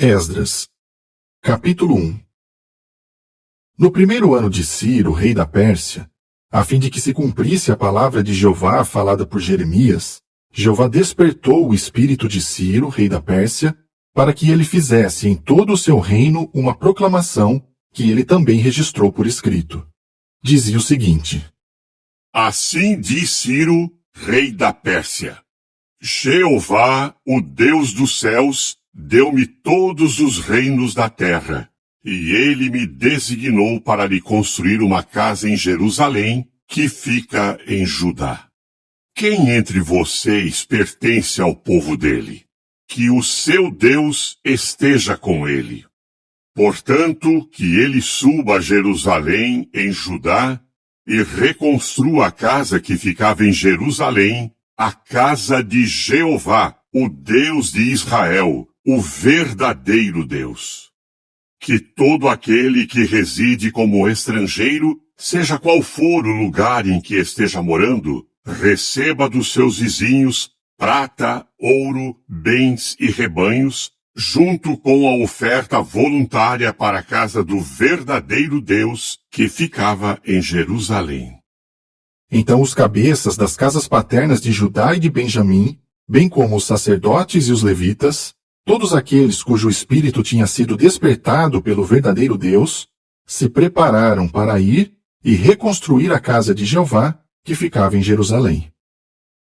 Esdras, capítulo 1. No primeiro ano de Ciro, rei da Pérsia, a fim de que se cumprisse a palavra de Jeová falada por Jeremias, Jeová despertou o espírito de Ciro, rei da Pérsia, para que ele fizesse em todo o seu reino uma proclamação que ele também registrou por escrito. Dizia o seguinte: Assim diz Ciro, rei da Pérsia: Jeová, o Deus dos céus, deu-me todos os reinos da terra, e ele me designou para lhe construir uma casa em Jerusalém, que fica em Judá. Quem entre vocês pertence ao povo dele? Que o seu Deus esteja com ele. Portanto, que ele suba a Jerusalém, em Judá, e reconstrua a casa que ficava em Jerusalém, a casa de Jeová, o Deus de Israel, o verdadeiro Deus. Que todo aquele que reside como estrangeiro, seja qual for o lugar em que esteja morando, receba dos seus vizinhos prata, ouro, bens e rebanhos, junto com a oferta voluntária para a casa do verdadeiro Deus que ficava em Jerusalém. Então os cabeças das casas paternas de Judá e de Benjamim, bem como os sacerdotes e os levitas, todos aqueles cujo espírito tinha sido despertado pelo verdadeiro Deus, se prepararam para ir e reconstruir a casa de Jeová, que ficava em Jerusalém.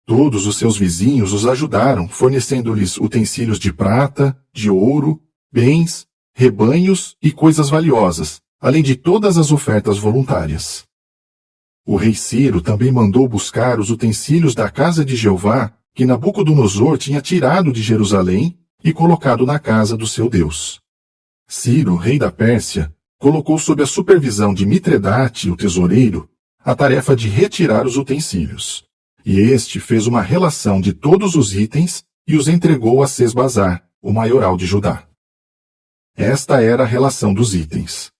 Todos os seus vizinhos os ajudaram, fornecendo-lhes utensílios de prata, de ouro, bens, rebanhos e coisas valiosas, além de todas as ofertas voluntárias. O rei Ciro também mandou buscar os utensílios da casa de Jeová, que Nabucodonosor tinha tirado de Jerusalém e colocado na casa do seu Deus. Ciro, rei da Pérsia, colocou sob a supervisão de Mitredate, o tesoureiro, a tarefa de retirar os utensílios. E este fez uma relação de todos os itens e os entregou a Sesbazar, o maioral de Judá. Esta era a relação dos itens: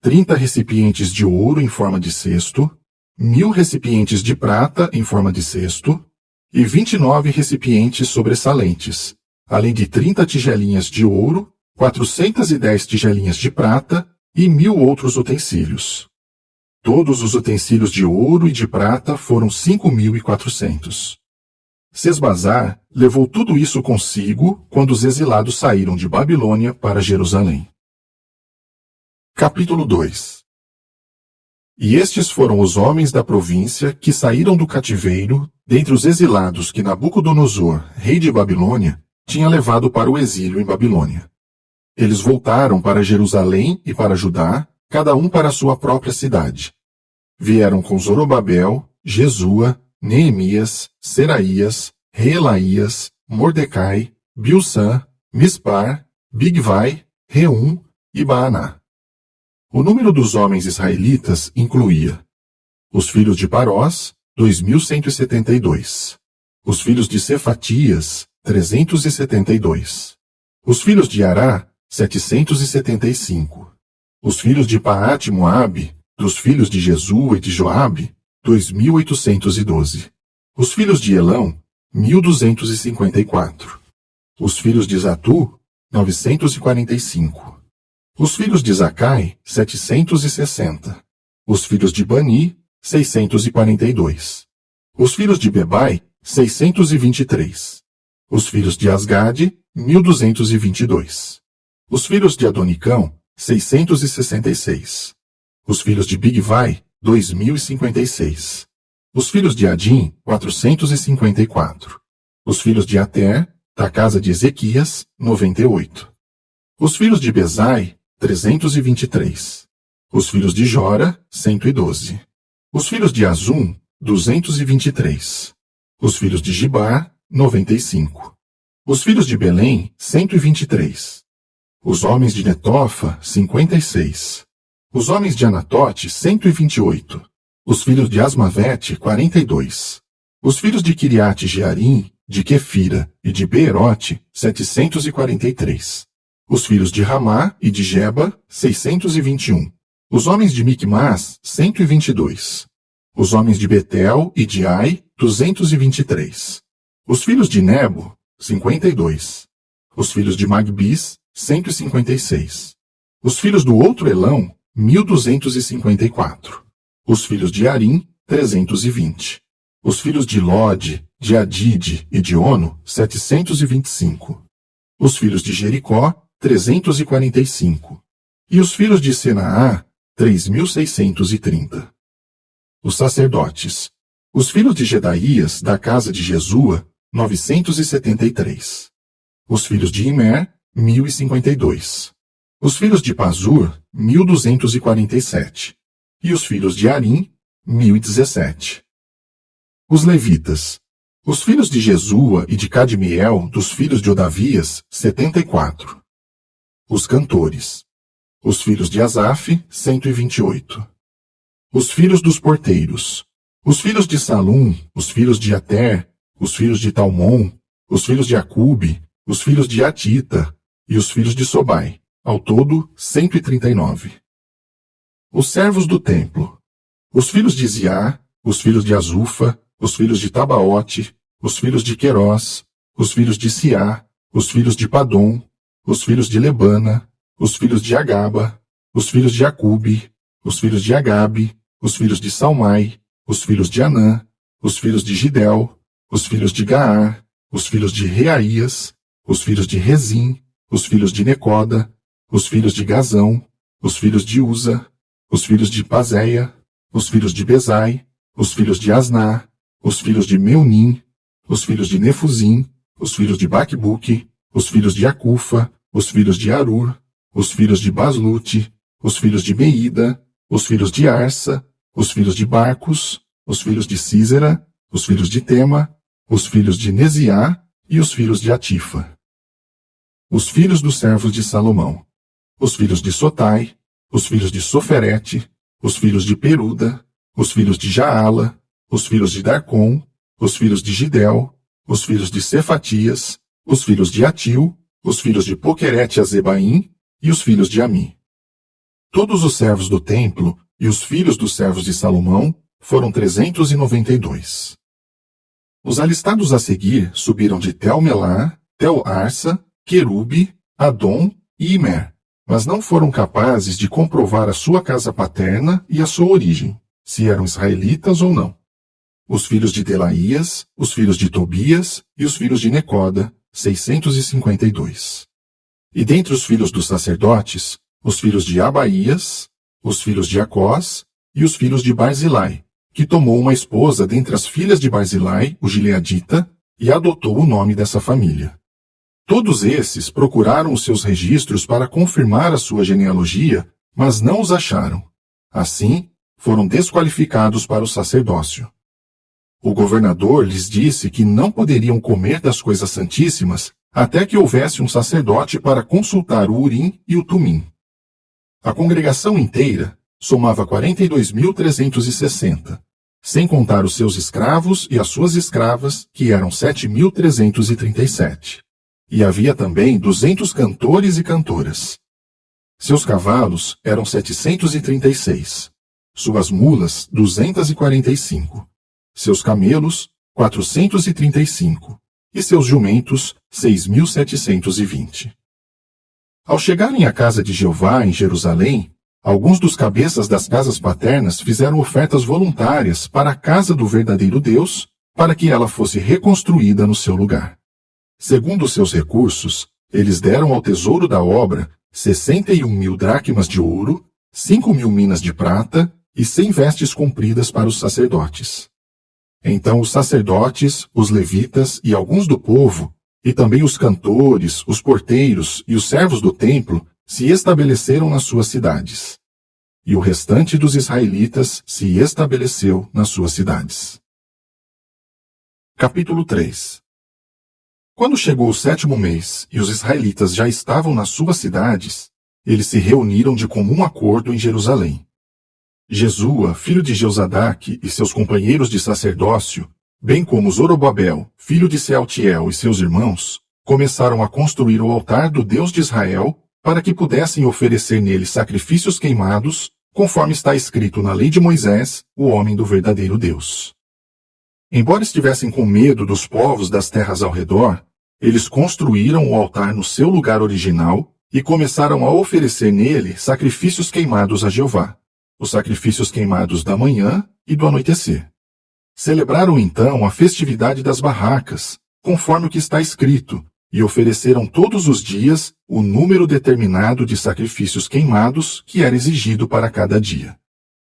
30 recipientes de ouro em forma de cesto, 1000 recipientes de prata em forma de cesto, e 29 recipientes sobressalentes, além de 30 tigelinhas de ouro, 410 tigelinhas de prata e 1000 outros utensílios. Todos os utensílios de ouro e de prata foram 5.400. Sesbazar levou tudo isso consigo quando os exilados saíram de Babilônia para Jerusalém. Capítulo 2. E estes foram os homens da província que saíram do cativeiro, dentre os exilados que Nabucodonosor, rei de Babilônia, tinha levado para o exílio em Babilônia. Eles voltaram para Jerusalém e para Judá, cada um para a sua própria cidade. Vieram com Zorobabel, Jesua, Neemias, Seraías, Reelaías, Mordecai, Bilsã, Mispar, Bigvai, Reum e Baaná. O número dos homens israelitas incluía os filhos de Parós, 2.172. Os filhos de Cefatias, 372. Os filhos de Ará, 775. Os filhos de Paate-Moabe, dos filhos de Jesua e de Joabe, 2.812. Os filhos de Elão, 1.254. Os filhos de Zatu, 945. Os filhos de Zacai, 760. Os filhos de Bani, 642. Os filhos de Bebai, 623. Os filhos de Asgade, 1.222. Os filhos de Adonicão, 666. Os filhos de Bigvai, 2.056. Os filhos de Adim, 454. Os filhos de Ater, da casa de Ezequias, 98. Os filhos de Bezai, 323. Os filhos de Jora, 112. Os filhos de Azum, 223. Os filhos de Gibar, 95. Os filhos de Belém, 123. Os homens de Netofa, 56. Os homens de Anatote, 128. Os filhos de Asmavete, 42. Os filhos de Kiriate Jearim, de Quefira e de Beerote, 743. Os filhos de Ramá e de Geba, 621. Os homens de Micmas, 122. Os homens de Betel e de Ai, 223. Os filhos de Nebo, 52. Os filhos de Magbis, 156. Os filhos do outro Elão, 1254. Os filhos de Arim, 320. Os filhos de Lode, de Adide e de Ono, 725. Os filhos de Jericó, 345. E os filhos de Senaá, 3.630. Os sacerdotes. Os filhos de Jedaías, da casa de Jesua, 973. Os filhos de Imer, 1052. Os filhos de Pazur, 1247. E os filhos de Arim, 1017. Os levitas. Os filhos de Jesua e de Cadmiel, dos filhos de Odavias, 74. Os cantores. Os filhos de Asaf, 128. Os filhos dos porteiros. Os filhos de Salum, os filhos de Ater, os filhos de Talmon, os filhos de Acube, os filhos de Atita e os filhos de Sobai, ao todo 139. Os servos do templo. Os filhos de Ziá, os filhos de Azufa, os filhos de Tabaote, os filhos de Querós, os filhos de Siá, os filhos de Padom, os filhos de Lebana, os filhos de Agaba, os filhos de Acube, os filhos de Agabe, os filhos de Salmai, os filhos de Anã, os filhos de Gidel, os filhos de Gaar, os filhos de Reaías, os filhos de Rezim, os filhos de Necoda, os filhos de Gazão, os filhos de Uza, os filhos de Pazéia, os filhos de Bezai, os filhos de Asná, os filhos de Meunim, os filhos de Nefuzim, os filhos de Baquebuque, os filhos de Acufa, os filhos de Arur, os filhos de Baslute, os filhos de Meida, os filhos de Arsa, os filhos de Barcos, os filhos de Císera, os filhos de Tema, os filhos de Neziá e os filhos de Atifa. Os filhos dos servos de Salomão. Os filhos de Sotai, os filhos de Soferete, os filhos de Peruda, os filhos de Jaala, os filhos de Darcon, os filhos de Gidel, os filhos de Cefatias, os filhos de Atil, os filhos de Poquerete Azebaim e os filhos de Ami. Todos os servos do templo e os filhos dos servos de Salomão foram 392. Os alistados a seguir subiram de Tel-Melá, Tel-Arsa, Querube, Adom e Imer, mas não foram capazes de comprovar a sua casa paterna e a sua origem, se eram israelitas ou não. Os filhos de Delaías, os filhos de Tobias e os filhos de Necoda, 652. E dentre os filhos dos sacerdotes, os filhos de Abaías, os filhos de Acós e os filhos de Barzilai, que tomou uma esposa dentre as filhas de Barzilai, o gileadita, e adotou o nome dessa família. Todos esses procuraram os seus registros para confirmar a sua genealogia, mas não os acharam. Assim, foram desqualificados para o sacerdócio. O governador lhes disse que não poderiam comer das coisas santíssimas até que houvesse um sacerdote para consultar o Urim e o Tumim. A congregação inteira somava 42.360, sem contar os seus escravos e as suas escravas, que eram 7.337. E havia também 200 cantores e cantoras. Seus cavalos eram 736, suas mulas 245, seus camelos 435 e seus jumentos 6.720. Ao chegarem à casa de Jeová em Jerusalém, alguns dos cabeças das casas paternas fizeram ofertas voluntárias para a casa do verdadeiro Deus, para que ela fosse reconstruída no seu lugar. Segundo os seus recursos, eles deram ao tesouro da obra 61.000 dracmas de ouro, 5.000 minas de prata e 100 vestes compridas para os sacerdotes. Então os sacerdotes, os levitas e alguns do povo, e também os cantores, os porteiros e os servos do templo, se estabeleceram nas suas cidades. E o restante dos israelitas se estabeleceu nas suas cidades. Capítulo 3. Quando chegou o 7º mês e os israelitas já estavam nas suas cidades, eles se reuniram de comum acordo em Jerusalém. Jesua, filho de Jeozadaque, e seus companheiros de sacerdócio, bem como Zorobabel, filho de Sealtiel, e seus irmãos, começaram a construir o altar do Deus de Israel para que pudessem oferecer nele sacrifícios queimados, conforme está escrito na lei de Moisés, o homem do verdadeiro Deus. Embora estivessem com medo dos povos das terras ao redor, eles construíram o altar no seu lugar original e começaram a oferecer nele sacrifícios queimados a Jeová, os sacrifícios queimados da manhã e do anoitecer. Celebraram então a festividade das barracas, conforme o que está escrito, e ofereceram todos os dias o número determinado de sacrifícios queimados que era exigido para cada dia.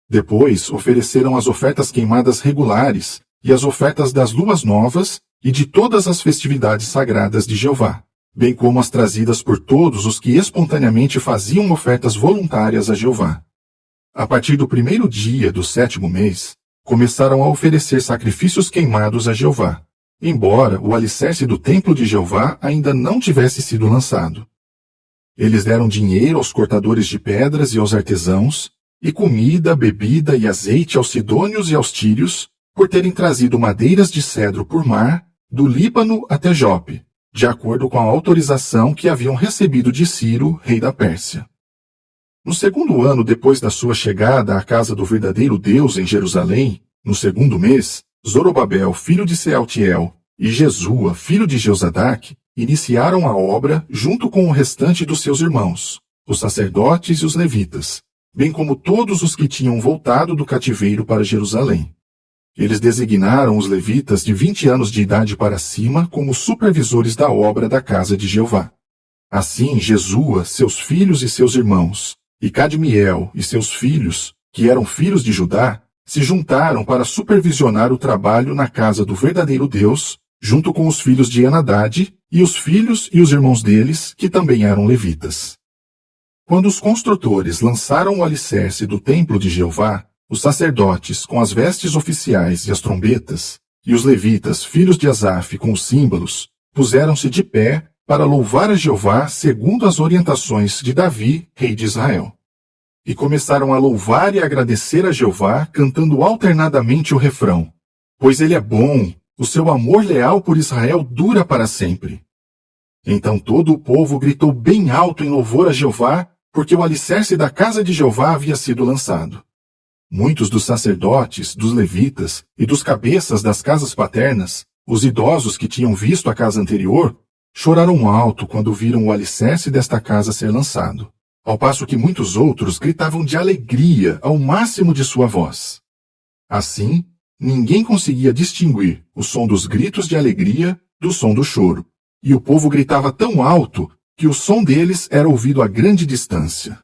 Depois ofereceram as ofertas queimadas regulares e as ofertas das luas novas e de todas as festividades sagradas de Jeová, bem como as trazidas por todos os que espontaneamente faziam ofertas voluntárias a Jeová. A partir do 1º dia do 7º mês, começaram a oferecer sacrifícios queimados a Jeová, embora o alicerce do templo de Jeová ainda não tivesse sido lançado. Eles deram dinheiro aos cortadores de pedras e aos artesãos, e comida, bebida e azeite aos sidônios e aos tírios, por terem trazido madeiras de cedro por mar, do Líbano até Jope, de acordo com a autorização que haviam recebido de Ciro, rei da Pérsia. No 2º ano depois da sua chegada à casa do verdadeiro Deus em Jerusalém, no 2º mês, Zorobabel, filho de Sealtiel, e Jesua, filho de Jeozadak, iniciaram a obra junto com o restante dos seus irmãos, os sacerdotes e os levitas, bem como todos os que tinham voltado do cativeiro para Jerusalém. Eles designaram os levitas de 20 anos de idade para cima como supervisores da obra da casa de Jeová. Assim, Jesua, seus filhos e seus irmãos, e Cadmiel e seus filhos, que eram filhos de Judá, se juntaram para supervisionar o trabalho na casa do verdadeiro Deus, junto com os filhos de Henadad e os filhos e os irmãos deles, que também eram levitas. Quando os construtores lançaram o alicerce do templo de Jeová, os sacerdotes com as vestes oficiais e as trombetas, e os levitas, filhos de Asaf, com os símbolos, puseram-se de pé para louvar a Jeová segundo as orientações de Davi, rei de Israel. E começaram a louvar e agradecer a Jeová, cantando alternadamente o refrão: pois ele é bom, o seu amor leal por Israel dura para sempre. Então todo o povo gritou bem alto em louvor a Jeová, porque o alicerce da casa de Jeová havia sido lançado. Muitos dos sacerdotes, dos levitas e dos cabeças das casas paternas, os idosos que tinham visto a casa anterior, choraram alto quando viram o alicerce desta casa ser lançado, ao passo que muitos outros gritavam de alegria ao máximo de sua voz. Assim, ninguém conseguia distinguir o som dos gritos de alegria do som do choro, e o povo gritava tão alto que o som deles era ouvido a grande distância.